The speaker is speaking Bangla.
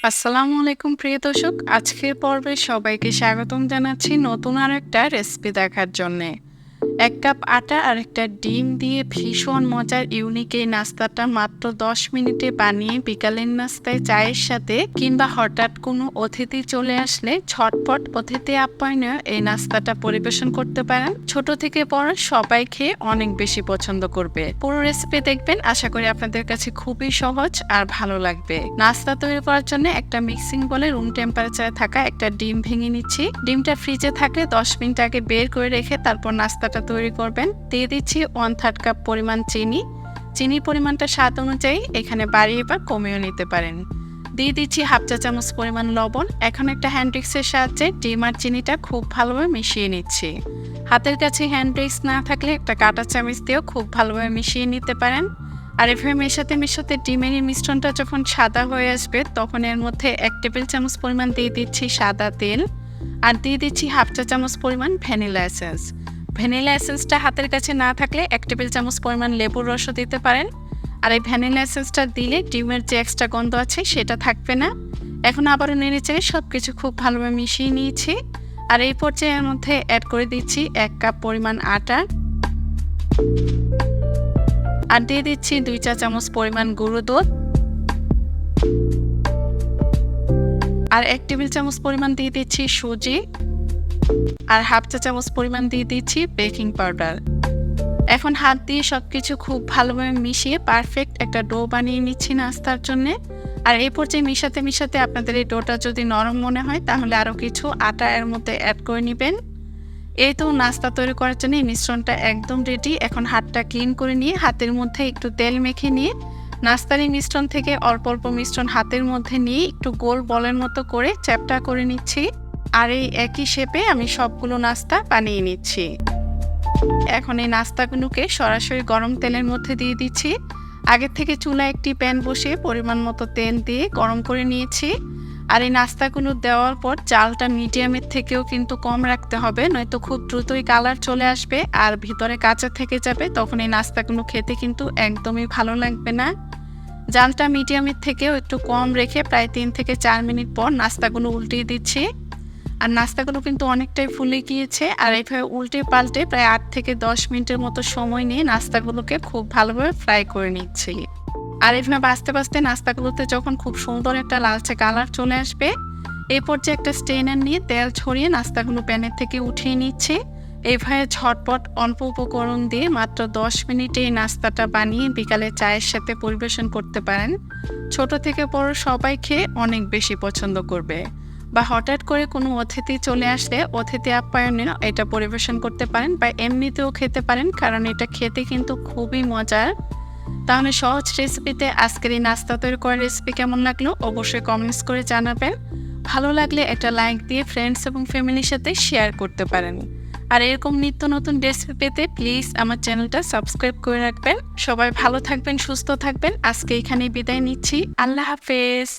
আসসালামু আলাইকুম প্রিয় দর্শক, আজকের পর্বে সবাইকে স্বাগতম জানাচ্ছি নতুন আরেকটা রেসিপি দেখার জন্যে। ১ কাপ আটা আর একটা ডিম দিয়ে ভীষণ মজার ইউনিক এই নাস্তাটা মাত্র ১০ মিনিটে বানিয়ে বিকালের নাস্তায় চায়ের সাথে কিংবা হঠাৎ কোনো অতিথি চলে আসলে ঝটপট অতিথি আপ্যায়নে এই নাস্তাটা পরিবেশন করতে পারেন। ছোট থেকে বড় সবাই খেয়ে অনেক বেশি পছন্দ করবে। পুরো রেসিপি দেখবেন, আশা করি আপনাদের কাছে খুবই সহজ আর ভালো লাগবে। নাস্তা তৈরি করার জন্য একটা মিক্সিং বলে রুম টেম্পারেচারে থাকা একটা ডিম ভেঙে নিচ্ছি। ডিমটা ফ্রিজে থাকলে ১০ মিনিট আগে বের করে রেখে তারপর নাস্তাটা তৈরি করবেন। দিয়ে দিচ্ছি 1/3 কাপ পরিমাণ চিনি। চিনির পরিমাণটা স্বাদ অনুযায়ী এখানে বাড়িয়ে বা কমিয়ে নিতে পারেন। দিয়ে দিচ্ছি 1/2 চা চামচ পরিমাণ লবণ। এখন একটা হ্যান্ড উইক্সের সাহায্যে ডিম আর চিনিটা খুব ভালোভাবে মিশিয়ে নিচ্ছি। হাতের কাছে হ্যান্ড উইক্স না থাকলে একটা কাঁটা চামচ দিয়েও খুব ভালোভাবে মিশিয়ে নিতে পারেন। আর এভাবে মেশাতে ডিমের এই মিশ্রণটা যখন সাদা হয়ে আসবে তখন এর মধ্যে 1 টেবিল চামচ পরিমাণ দিয়ে দিচ্ছি সাদা তেল আর দিয়ে দিচ্ছি 1/2 চা চামচ পরিমাণ ভ্যানিলা এসেন্স। ভ্যানিলা এসেন্সটা হাতের কাছে না থাকলে 1 টেবিল চামচ পরিমাণ লেবুর রসও দিতে পারেন। আর এই ভ্যানিলা এসেন্সটা দিলে ডিমের যে এক্সট্রা গন্ধ আছে সেটা থাকবে না। এখন আবারও নেড়েচেড়ে সব কিছু খুব ভালোভাবে মিশিয়ে নিয়েছি। আর এই পর্যায়ে এর মধ্যে অ্যাড করে দিচ্ছি 1 কাপ পরিমাণ আটা আর দিয়ে দিচ্ছি 2 চা চামচ পরিমাণ গুঁড়ো দুধ আর 1 টেবিল চামচ পরিমাণ দিয়ে দিচ্ছি সুজি আর 1/2 চা চামচ পরিমাণ দিয়ে দিচ্ছি বেকিং পাউডার। এখন হাত দিয়ে সবকিছু খুব ভালোভাবে মিশিয়ে পারফেক্ট একটা ডো বানিয়ে নিচ্ছি নাস্তার জন্য। আর এই পর্যায়ে মিশাতে আপনাদের এই ডোটা যদি নরম মনে হয় তাহলে আরও কিছু আটা এর মধ্যে অ্যাড করে নেবেন। এই তো নাস্তা তৈরি করার জন্য এই মিশ্রণটা একদম রেডি। এখন হাতটা ক্লিন করে নিয়ে হাতের মধ্যে একটু তেল মেখে নিয়ে নাস্তার এই মিশ্রণ থেকে অল্প অল্প মিশ্রণ হাতের মধ্যে নিয়ে একটু গোল বলের মতো করে চ্যাপ্টা করে নিচ্ছি। আর এই একই শেপে আমি সবগুলো নাস্তা বানিয়ে নিচ্ছি। এখন এই নাস্তাগুলোকে সরাসরি গরম তেলের মধ্যে দিয়ে দিচ্ছি। আগের থেকে চুলায় একটি প্যান বসিয়ে পরিমাণ মতো তেল দিয়ে গরম করে নিয়েছি। আর এই নাস্তাগুলো দেওয়ার পর জালটা মিডিয়ামের থেকেও কিন্তু কম রাখতে হবে, নয়তো খুব দ্রুতই কালার চলে আসবে আর ভিতরে কাঁচা থেকে যাবে, তখন এই নাস্তাগুলো খেতে কিন্তু একদমই ভালো লাগবে না। জালটা মিডিয়ামের থেকেও একটু কম রেখে প্রায় 3 থেকে 4 মিনিট পর নাস্তাগুলো উল্টিয়ে দিচ্ছি। আর নাস্তাগুলো কিন্তু অনেকটাই ফুলে গিয়েছে। আর এইভাবে উল্টে পাল্টে প্রায় 8 থেকে 10 মিনিটের মতো সময় নিয়ে নাস্তাগুলোকে খুব ভালোভাবে ফ্রাই করে নিচ্ছি। আর এভাবে আস্তে নাস্তাগুলোতে যখন খুব সুন্দর একটা লালচে কালার চলে আসবে, এই পর্যায়ে একটা স্ট্রেনার নিয়ে তেল ছড়িয়ে নাস্তাগুলো প্যানের থেকে উঠিয়ে নিচ্ছি। এইভাবে ঝটপট অল্প উপকরণ দিয়ে মাত্র 10 মিনিটে এই নাস্তাটা বানিয়ে বিকালে চায়ের সাথে পরিবেশন করতে পারেন। ছোট থেকে বড় সবাই খেয়ে অনেক বেশি পছন্দ করবে। বা হঠাৎ করে কোনো অতিথি চলে আসলে অতিথি আপ্যায়নে এটা পরিবেশন করতে পারেন বা এমনিতেও খেতে পারেন, কারণ এটা খেতে কিন্তু খুবই মজার। তাহলে সহজ রেসিপিতে আজকের এই নাস্তা তৈরি করার রেসিপি কেমন লাগলো অবশ্যই কমেন্টস করে জানাবেন। ভালো লাগলে একটা লাইক দিয়ে ফ্রেন্ডস এবং ফ্যামিলির সাথে শেয়ার করতে পারেন। আর এরকম নিত্য নতুন রেসিপি পেতে প্লিজ আমার চ্যানেলটা সাবস্ক্রাইব করে রাখবেন। সবাই ভালো থাকবেন, সুস্থ থাকবেন। আজকে এখানেই বিদায় নিচ্ছি। আল্লাহ হাফেজ।